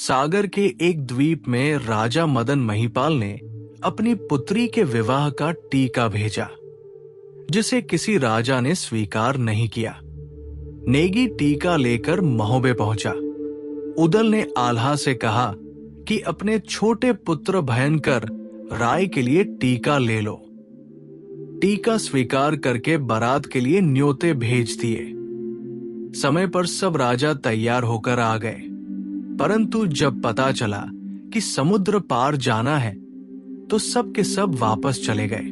सागर के एक द्वीप में राजा मदन महिपाल ने अपनी पुत्री के विवाह का टीका भेजा, जिसे किसी राजा ने स्वीकार नहीं किया। नेगी टीका लेकर महोबे पहुंचा। उदल ने आल्हा से कहा कि अपने छोटे पुत्र भयंकर राय के लिए टीका ले लो। टीका स्वीकार करके बारात के लिए न्योते भेज दिए। समय पर सब राजा तैयार होकर आ गए, परंतु जब पता चला कि समुद्र पार जाना है तो सब के सब वापस चले गए।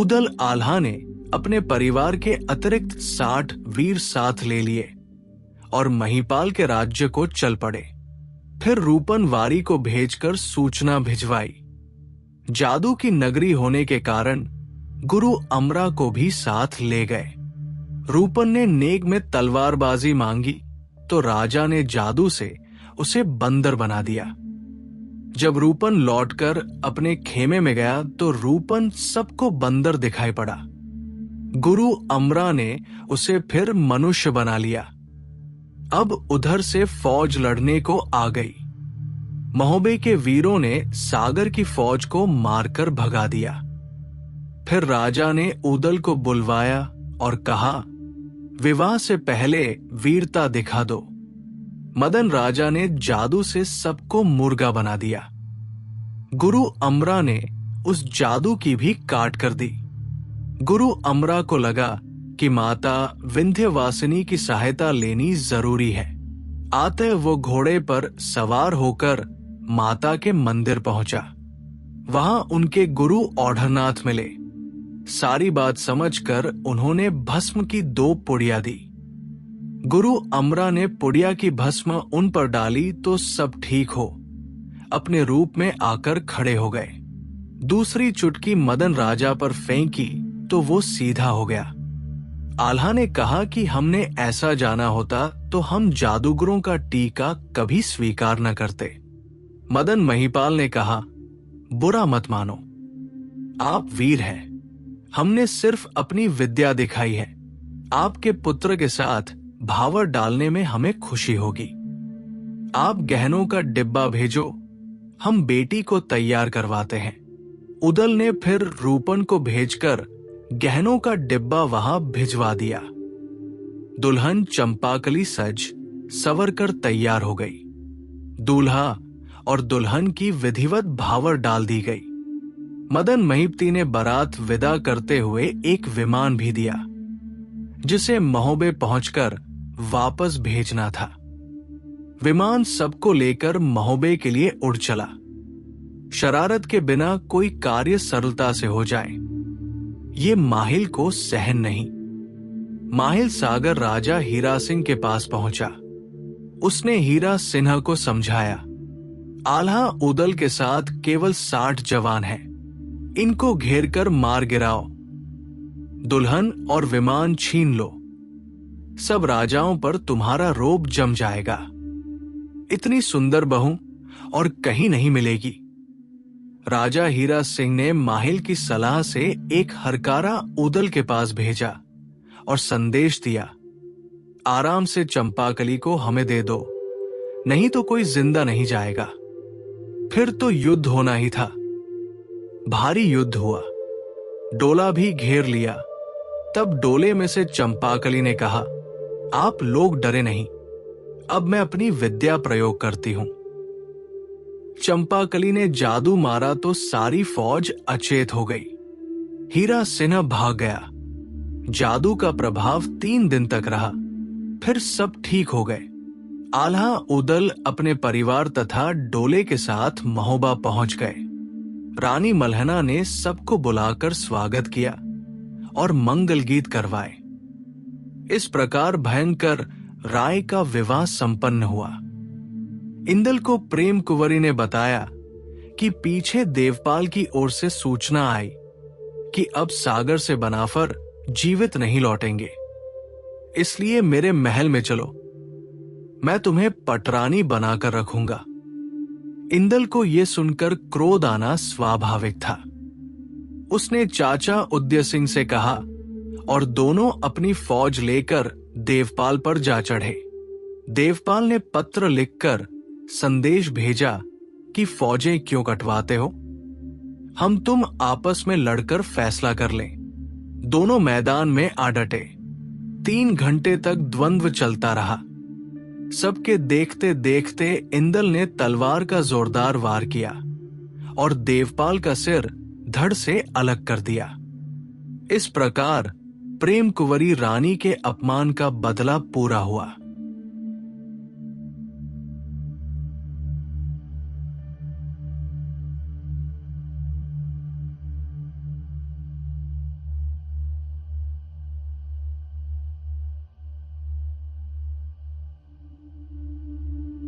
उदल आल्हा ने अपने परिवार के अतिरिक्त 60 वीर साथ ले लिए और महिपाल के राज्य को चल पड़े। फिर रूपन वारी को भेजकर सूचना भिजवाई। जादू की नगरी होने के कारण गुरु अमरा को भी साथ ले गए। रूपन ने नेग में तलवारबाजी मांगी तो राजा ने जादू से उसे बंदर बना दिया। जब रूपन लौटकर अपने खेमे में गया तो रूपन सबको बंदर दिखाई पड़ा। गुरु अमरा ने उसे फिर मनुष्य बना लिया। अब उधर से फौज लड़ने को आ गई। महोबे के वीरों ने सागर की फौज को मारकर भगा दिया। फिर राजा ने उदल को बुलवाया और कहा, विवाह से पहले वीरता दिखा दो। मदन राजा ने जादू से सबको मुर्गा बना दिया। गुरु अमरा ने उस जादू की भी काट कर दी। गुरु अमरा को लगा कि माता विंध्यवासिनी की सहायता लेनी जरूरी है। आते वो घोड़े पर सवार होकर माता के मंदिर पहुंचा। वहां उनके गुरु औढ़नाथ मिले। सारी बात समझकर उन्होंने भस्म की 2 पुड़िया दी। गुरु अमरा ने पुड़िया की भस्म उन पर डाली तो सब ठीक हो अपने रूप में आकर खड़े हो गए। दूसरी चुटकी मदन राजा पर फेंकी तो वो सीधा हो गया। आल्हा ने कहा कि हमने ऐसा जाना होता तो हम जादूगरों का टीका कभी स्वीकार न करते। मदन महिपाल ने कहा, बुरा मत मानो, आप वीर हैं। हमने सिर्फ अपनी विद्या दिखाई है। आपके पुत्र के साथ भावर डालने में हमें खुशी होगी। आप गहनों का डिब्बा भेजो, हम बेटी को तैयार करवाते हैं। उदल ने फिर रूपन को भेजकर गहनों का डिब्बा वहां भिजवा दिया। दुल्हन चंपाकली सज सवर कर तैयार हो गई। दूल्हा और दुल्हन की विधिवत भावर डाल दी गई। मदन महिपति ने बारात विदा करते हुए एक विमान भी दिया, जिसे महोबे पहुंचकर वापस भेजना था। विमान सबको लेकर महोबे के लिए उड़ चला। शरारत के बिना कोई कार्य सरलता से हो जाए, ये माहिल को सहन नहीं। माहिल सागर राजा हीरा सिंह के पास पहुंचा। उसने हीरा सिन्हा को समझाया, आल्हा उदल के साथ केवल 60 जवान हैं। इनको घेर कर मार गिराओ, दुल्हन और विमान छीन लो। सब राजाओं पर तुम्हारा रोब जम जाएगा। इतनी सुंदर बहू और कहीं नहीं मिलेगी। राजा हीरा सिंह ने माहिल की सलाह से एक हरकारा उदल के पास भेजा और संदेश दिया, आराम से चंपाकली को हमें दे दो, नहीं तो कोई जिंदा नहीं जाएगा। फिर तो युद्ध होना ही था। भारी युद्ध हुआ। डोला भी घेर लिया। तब डोले में से चंपाकली ने कहा, आप लोग डरे नहीं, अब मैं अपनी विद्या प्रयोग करती हूं। चंपाकली ने जादू मारा तो सारी फौज अचेत हो गई। हीरा सिन्हा भाग गया। जादू का प्रभाव 3 दिन तक रहा, फिर सब ठीक हो गए। आल्हा उदल अपने परिवार तथा डोले के साथ महोबा पहुंच गए। रानी मल्हना ने सबको बुलाकर स्वागत किया और मंगल गीत करवाए। इस प्रकार भयंकर राय का विवाह संपन्न हुआ। इंदल को प्रेम कुंवरी ने बताया कि पीछे देवपाल की ओर से सूचना आई कि अब सागर से बनाफर जीवित नहीं लौटेंगे, इसलिए मेरे महल में चलो, मैं तुम्हें पटरानी बनाकर रखूंगा। इंदल को यह सुनकर क्रोध आना स्वाभाविक था। उसने चाचा उदय सिंह से कहा और दोनों अपनी फौज लेकर देवपाल पर जा चढ़े। देवपाल ने पत्र लिखकर संदेश भेजा कि फौजें क्यों कटवाते हो, हम तुम आपस में लड़कर फैसला कर लें। दोनों मैदान में आ डटे। 3 घंटे तक द्वंद्व चलता रहा। सबके देखते देखते इंदल ने तलवार का जोरदार वार किया और देवपाल का सिर धड़ से अलग कर दिया। इस प्रकार प्रेम कुंवरी रानी के अपमान का बदला पूरा हुआ।